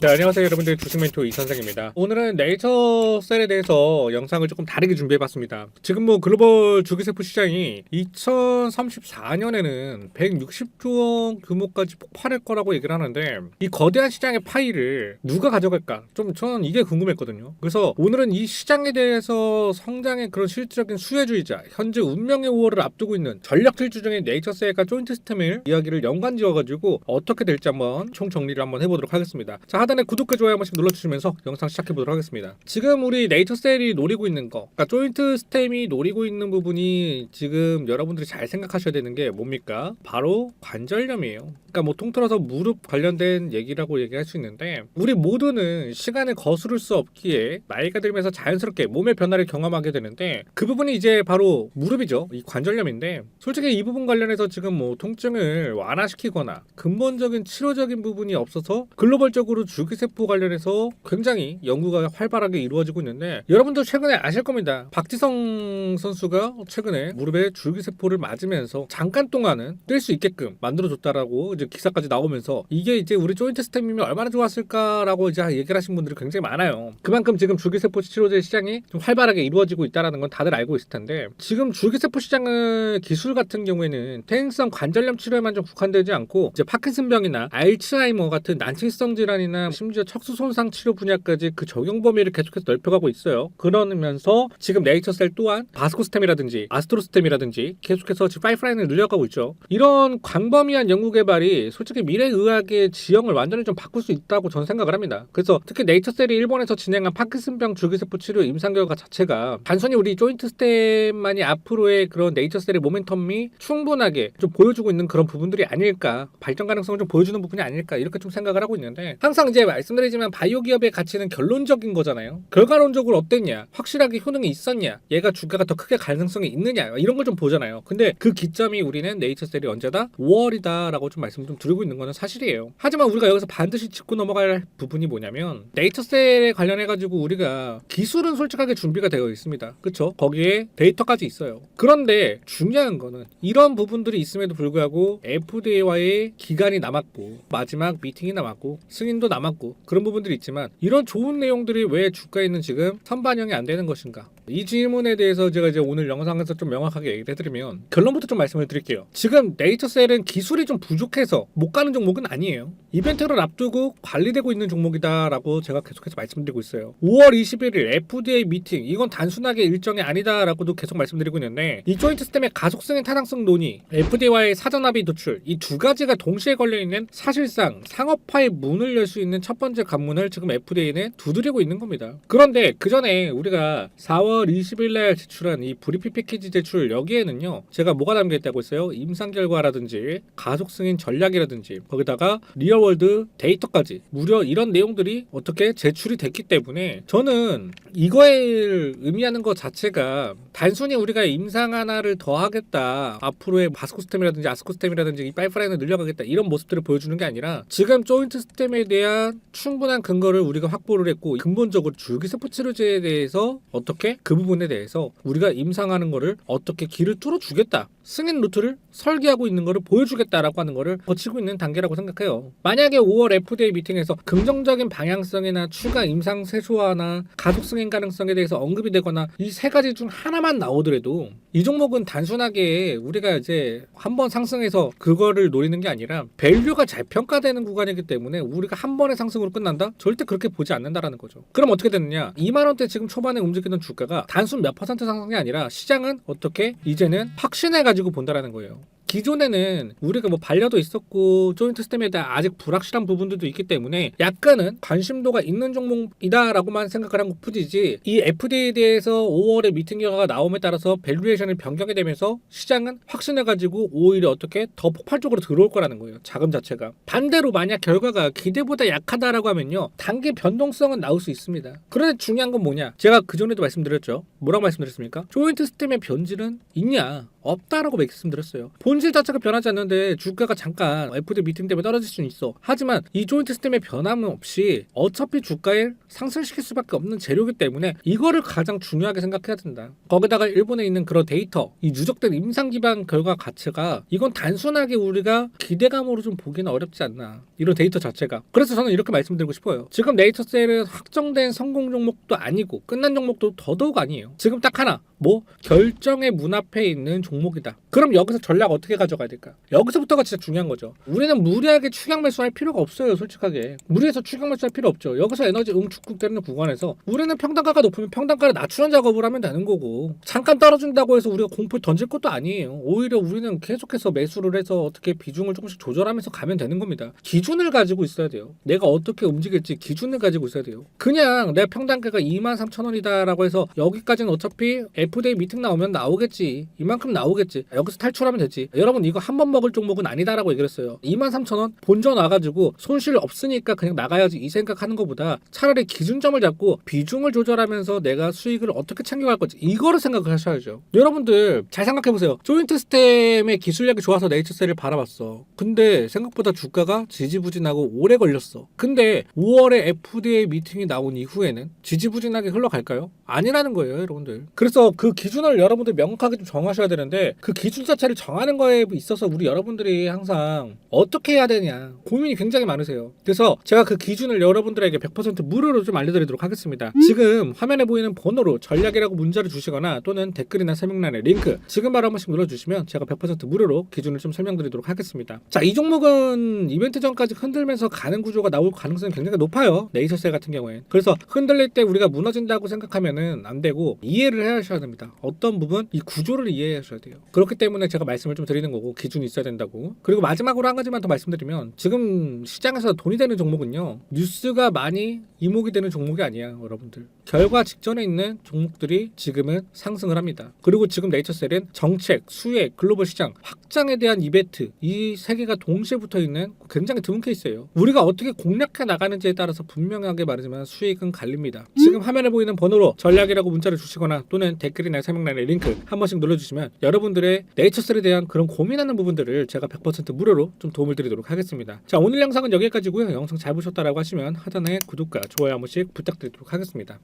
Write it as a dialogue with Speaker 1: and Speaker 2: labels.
Speaker 1: 네, 안녕하세요 여러분들, 주식멘토 이선생입니다. 오늘은 네이처셀에 대해서 영상을 조금 다르게 준비해봤습니다. 지금 글로벌 주기세포 시장이 2034년에는 160조 원 규모까지 폭발할 거라고 얘기를 하는데, 이 거대한 시장의 파이를 누가 가져갈까? 저는 이게 궁금했거든요. 그래서 오늘은 이 시장에 대해서 성장의 그런 실질적인 수혜주의자, 현재 운명의 5월을 앞두고 있는 전략질주 중인 네이처셀과 조인트 스템을 이야기를 연관지어가지고 어떻게 될지 한번 총 정리를 한번 해보도록 하겠습니다. 자, 하단에 구독과 좋아요 한 번씩 눌러주시면서 영상 시작해보도록 하겠습니다. 지금 우리 네이처셀이 노리고 있는 거, 그러니까 조인트 스템이 노리고 있는 부분이 지금 여러분들이 잘 생각하셔야 되는 게 뭡니까? 바로 관절염이에요. 그러니까 통틀어서 무릎 관련된 얘기라고 얘기할 수 있는데, 우리 모두는 시간을 거스를 수 없기에 나이가 들면서 자연스럽게 몸의 변화를 경험하게 되는데, 그 부분이 이제 바로 무릎이죠. 이 관절염인데, 솔직히 이 부분 관련해서 지금 통증을 완화시키거나 근본적인 치료적인 부분이 없어서 글로벌적으로 줄기세포 관련해서 굉장히 연구가 활발하게 이루어지고 있는데, 여러분도 최근에 아실 겁니다. 박지성 선수가 최근에 무릎에 줄기세포를 맞으면서 잠깐 동안은 뛸 수 있게끔 만들어줬다라고 이제 기사까지 나오면서, 이게 이제 우리 조인트 스템이면 얼마나 좋았을까라고 이제 얘기를 하신 분들이 굉장히 많아요. 그만큼 지금 줄기세포 치료제 시장이 좀 활발하게 이루어지고 있다는 건 다들 알고 있을 텐데, 지금 줄기세포 시장의 기술 같은 경우에는 퇴행성 관절염 치료에만 좀 국한되지 않고, 이제 파킨슨병이나 알츠하이머 같은 난치성 질환이나 심지어 척수 손상 치료 분야까지 그 적용 범위를 계속해서 넓혀가고 있어요. 그러면서 지금 네이처셀 또한 바스코스템이라든지 아스트로스템이라든지 계속해서 지금 파이프라인을 늘려가고 있죠. 이런 광범위한 연구 개발이 솔직히 미래의학의 지형을 완전히 좀 바꿀 수 있다고 저는 생각을 합니다. 그래서 특히 네이처셀이 일본에서 진행한 파킨슨병 줄기세포 치료 임상 결과 자체가 단순히 우리 조인트 스템만이 앞으로의 그런 네이처셀의 모멘텀이 충분하게 좀 보여주고 있는 그런 부분들이 아닐까, 발전 가능성을 좀 보여주는 부분이 아닐까, 이렇게 좀 생각을 하고 있는데, 항상 이제 말씀드리지만 바이오 기업의 가치는 결론적인 거잖아요. 결과론적으로 어땠냐, 확실하게 효능이 있었냐, 얘가 주가가 더 크게 가능성이 있느냐, 이런 걸 좀 보잖아요. 근데 그 기점이 우리는 네이처셀이 언제다 5월이다라고 좀 말씀을 좀 드리고 있는 거는 사실이에요. 하지만 우리가 여기서 반드시 짚고 넘어갈 부분이 뭐냐면, 네이처셀에 관련해가지고 우리가 기술은 솔직하게 준비가 되어 있습니다. 그쵸? 거기에 데이터까지 있어요. 그런데 중요한 거는 이런 부분들이 있음에도 불구하고 FDA와의 기간이 남았고, 마지막 미팅이 남았고, 승인도 남았고, 그런 부분들이 있지만, 이런 좋은 내용들이 왜 주가에는 지금 선반영이 안 되는 것인가? 이 질문에 대해서 제가 이제 오늘 영상에서 좀 명확하게 얘기를 해드리면, 결론부터 좀 말씀을 드릴게요. 지금 네이처셀은 기술이 좀 부족해서 못 가는 종목은 아니에요. 이벤트를 앞두고 관리되고 있는 종목이다라고 제가 계속해서 말씀드리고 있어요. 5월 21일 FDA 미팅, 이건 단순하게 일정이 아니다라고도 계속 말씀드리고 있는데, 이 조인트 스템의 가속성의 타당성 논의, FDA와의 사전합의 도출, 이 두 가지가 동시에 걸려있는 사실상 상업화의 문을 열 수 있는 첫 번째 관문을 지금 FDA는 두드리고 있는 겁니다. 그런데 그 전에 우리가 4월 20일 날 제출한 이 브리피 패키지 제출, 여기에는요 제가 뭐가 담겨있다고 했어요? 임상 결과라든지 가속 승인 전략이라든지, 거기다가 리얼월드 데이터까지, 무려 이런 내용들이 어떻게 제출이 됐기 때문에, 저는 이거에 의미하는 것 자체가 단순히 우리가 임상 하나를 더 하겠다, 앞으로의 바스코스템이라든지 아스코스템이라든지 이 파이프라인을 늘려가겠다, 이런 모습들을 보여주는 게 아니라, 지금 조인트 스템에 대한 충분한 근거를 우리가 확보를 했고, 근본적으로 줄기세포 치료제에 대해서 어떻게 그 부분에 대해서 우리가 임상하는 거를 어떻게 길을 뚫어주겠다, 승인 루트를 설계하고 있는 거를 보여주겠다라고 하는 거를 거치고 있는 단계라고 생각해요. 만약에 5월 FDA 미팅에서 긍정적인 방향성이나 추가 임상 세소화나 가속 승인 가능성에 대해서 언급이 되거나, 이 세 가지 중 하나만 나오더라도 이 종목은 단순하게 우리가 이제 한번 상승해서 그거를 노리는 게 아니라 밸류가 잘 평가되는 구간이기 때문에 우리가 한 번의 상승으로 끝난다? 절대 그렇게 보지 않는다라는 거죠. 그럼 어떻게 되느냐? 2만 원대 지금 초반에 움직이던 주가가 단순 몇 퍼센트 상승이 아니라, 시장은 어떻게 이제는 확신해가지고 본다라는 거예요. 기존에는 우리가 반려도 있었고 조인트 스템에 대한 아직 불확실한 부분들도 있기 때문에 약간은 관심도가 있는 종목이다라고만 생각을 한 것뿐이지, 이 FDA에 대해서 5월에 미팅 결과가 나옴에 따라서 밸류에이션이 변경이 되면서 시장은 확신해가지고 오히려 어떻게 더 폭발적으로 들어올 거라는 거예요. 자금 자체가. 반대로 만약 결과가 기대보다 약하다라고 하면요, 단기 변동성은 나올 수 있습니다. 그런데 중요한 건 뭐냐? 제가 그전에도 말씀드렸죠. 뭐라고 말씀드렸습니까? 조인트 스템의 변질은 있냐? 없다라고 말씀드렸어요. 본질 현실 자체가 변하지 않는데 주가가 잠깐 FOMC 미팅 때문에 떨어질 수는 있어. 하지만 이 조인트 스템의 변함은 없이 어차피 주가를 상승시킬 수밖에 없는 재료이기 때문에 이거를 가장 중요하게 생각해야 된다. 거기다가 일본에 있는 그런 데이터, 이 누적된 임상 기반 결과 가치가 이건 단순하게 우리가 기대감으로 좀 보기는 어렵지 않나. 이런 데이터 자체가. 그래서 저는 이렇게 말씀드리고 싶어요. 지금 네이처셀은 확정된 성공 종목도 아니고 끝난 종목도 더더욱 아니에요. 지금 딱 하나. 뭐 결정의 문 앞에 있는 종목이다. 그럼 여기서 전략 어떻게 가져가야 될까? 여기서부터가 진짜 중요한 거죠. 우리는 무리하게 추격 매수할 필요가 없어요. 솔직하게 무리해서 추격 매수할 필요 없죠. 여기서 에너지 응축되는 구간에서 우리는 평단가가 높으면 평단가를 낮추는 작업을 하면 되는 거고, 잠깐 떨어진다고 해서 우리가 공포에 던질 것도 아니에요. 오히려 우리는 계속해서 매수를 해서 어떻게 비중을 조금씩 조절하면서 가면 되는 겁니다. 기준을 가지고 있어야 돼요. 내가 어떻게 움직일지 기준을 가지고 있어야 돼요. 그냥 내 평단가가 23,000원이다라고 해서 여기까지는 어차피 FOMC 미팅 나오면 나오겠지, 이만큼 나오겠지, 여기서 탈출하면 되지. 여러분 이거 한 번 먹을 종목은 아니다라고 얘기를 했어요. 23,000원 본전 와가지고 손실 없으니까 그냥 나가야지 이 생각하는 것보다 차라리 기준점을 잡고 비중을 조절하면서 내가 수익을 어떻게 챙겨갈 건지 이거를 생각을 하셔야죠. 여러분들 잘 생각해보세요. 조인트 스템의 기술력이 좋아서 네이처셀을 바라봤어. 근데 생각보다 주가가 지지부진하고 오래 걸렸어. 근데 5월에 FOMC 미팅이 나온 이후에는 지지부진하게 흘러갈까요? 아니라는 거예요, 여러분들. 그래서 그 기준을 여러분들 명확하게 좀 정하셔야 되는데, 그 기준 자체를 정하는 거에 있어서 우리 여러분들이 항상 어떻게 해야 되냐 고민이 굉장히 많으세요. 그래서 제가 그 기준을 여러분들에게 100% 무료로 좀 알려드리도록 하겠습니다. 지금 화면에 보이는 번호로 전략이라고 문자를 주시거나 또는 댓글이나 설명란에 링크 지금 바로 한 번씩 눌러주시면 제가 100% 무료로 기준을 좀 설명드리도록 하겠습니다. 자, 이 종목은 이벤트 전까지 흔들면서 가는 구조가 나올 가능성이 굉장히 높아요. 네이처셀 같은 경우엔. 그래서 흔들릴 때 우리가 무너진다고 생각하면은 안 되고 이해를 해야 하셔야 됩니다. 어떤 부분 이 구조를 이해하셔야 돼요. 그렇기 때문에 제가 말씀을 좀 드리는 거고, 기준이 있어야 된다고. 그리고 마지막으로 한 가지만 더 말씀드리면, 지금 시장에서 돈이 되는 종목은요, 뉴스가 많이 이목이 되는 종목이 아니야, 여러분들. 결과 직전에 있는 종목들이 지금은 상승을 합니다. 그리고 지금 네이처셀은 정책, 수혜, 글로벌 시장 확장에 대한 이벤트, 이 세 개가 동시에 붙어 있는 굉장히 드문 케이스예요. 우리가 어떻게 공략해 나가는지에 따라서 분명하게 말하지만 수익은 갈립니다. 지금 화면에 보이는 번호로 전략이라고 문자를 주시거나 또는 댓글이나 설명란에 링크 한 번씩 눌러주시면 여러분들의 네이처셀에 대한 그런 고민하는 부분들을 제가 100% 무료로 좀 도움을 드리도록 하겠습니다. 자, 오늘 영상은 여기까지고요. 영상 잘 보셨다라고 하시면 하단에 구독과 좋아요 한 번씩 부탁드리도록 하겠습니다.